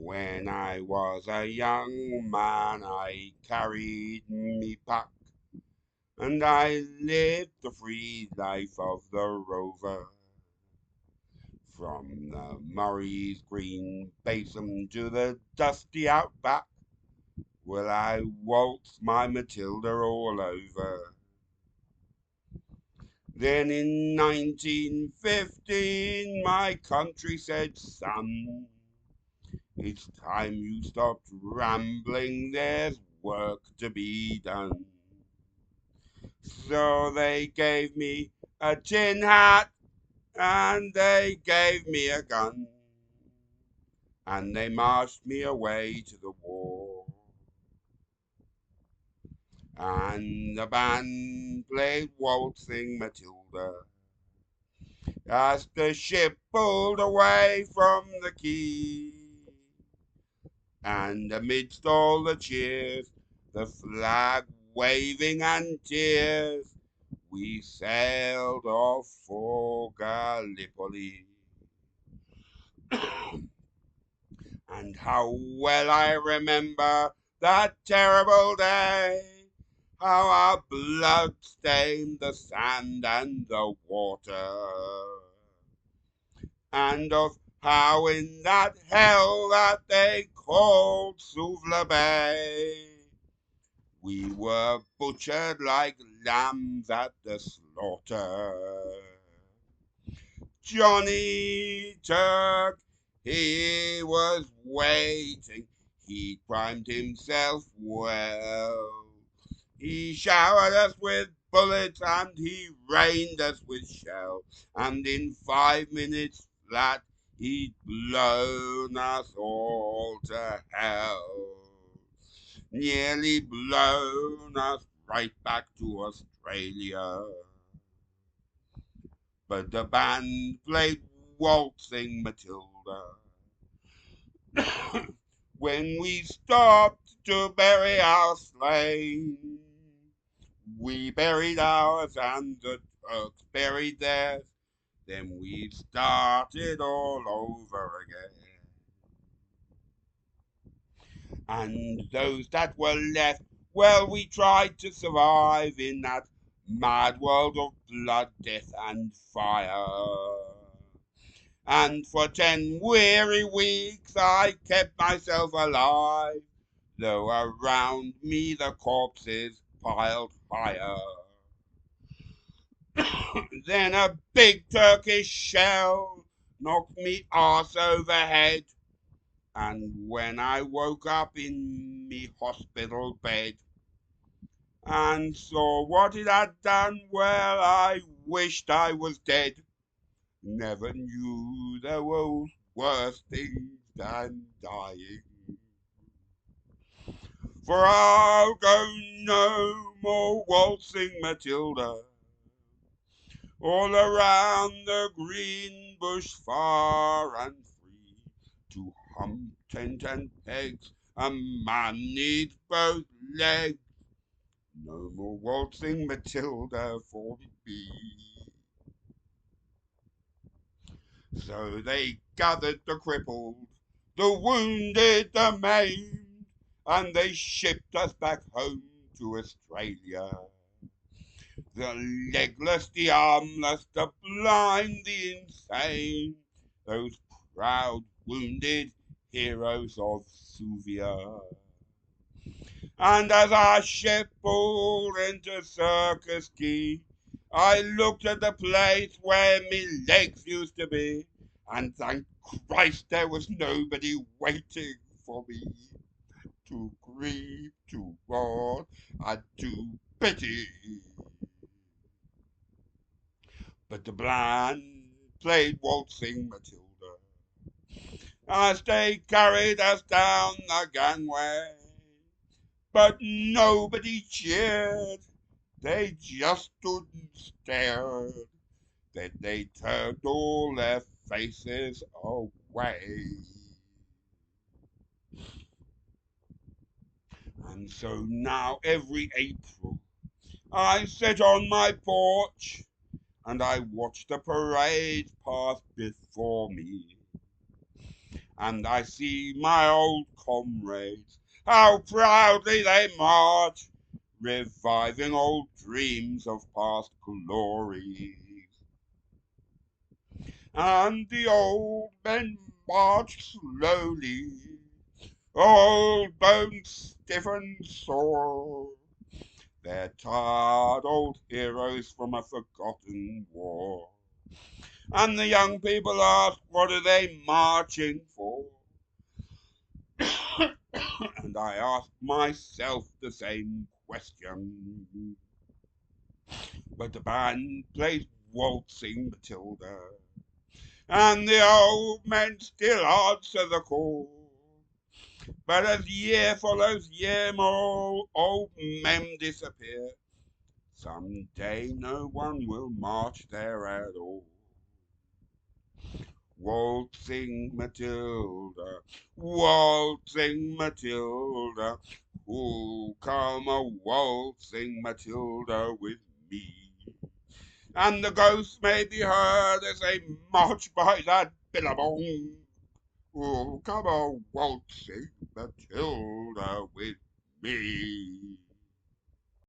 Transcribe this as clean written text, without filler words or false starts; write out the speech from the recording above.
When I was a young man, I carried me pack, and I lived the free life of the rover. From the Murray's green basin to the dusty outback, will I waltz my Matilda all over. Then in 1915, my country said, son, it's time you stopped rambling, there's work to be done. So they gave me a tin hat and they gave me a gun and they marched me away to the war. And the band played waltzing Matilda as the ship pulled away from the quay. And amidst all the cheers, the flag waving and tears, we sailed off for Gallipoli. And how well I remember that terrible day, how our blood stained the sand and the water, and of how in that hell that they called Suvla Bay, we were butchered like lambs at the slaughter. Johnny Turk, he was waiting, he primed himself well. He showered us with bullets and he rained us with shell. And in 5 minutes flat, he'd blown us all to hell. Nearly blown us right back to Australia. But the band played waltzing Matilda. When we stopped to bury our slain, we buried ours and the Turks buried theirs. Then we started all over again. And those that were left, well, we tried to survive in that mad world of blood, death, and fire. And for 10 weary weeks I kept myself alive, though around me the corpses piled higher. Then a big Turkish shell knocked me arse overhead, and when I woke up in me hospital bed and saw what it had done, well, I wished I was dead. Never knew there were worse things than dying. For I'll go no more waltzing Matilda all around the green bush far and free. To hump tent and pegs a man needs both legs. No more waltzing Matilda for me. So they gathered the crippled, the wounded, the maimed, and they shipped us back home to Australia. The legless, the armless, the blind, the insane, those proud, wounded heroes of Suvia. And as our ship pulled into Circus Quay, I looked at the place where me legs used to be, and thank Christ there was nobody waiting for me to grieve, to mourn, and to pity. But the band played waltzing Matilda as they carried us down the gangway. But nobody cheered, they just stood and stared. Then they turned all their faces away. And so now every April I sit on my porch and I watch the parade pass before me. and I see my old comrades, how proudly they march, reviving old dreams of past glories. And the old men march slowly, old bones stiff and sore. They're tired old heroes from a forgotten war. And the young people ask, what are they marching for? And I ask myself the same question. But the band plays waltzing Matilda, and the old men still answer the call. But as year follows year, more old men disappear. Someday no one will march there at all. Waltzing Matilda, waltzing Matilda, who'll come a waltzing Matilda with me? And the ghosts may be heard as they march by that billabong. Who'll come a waltzing Matilda with me?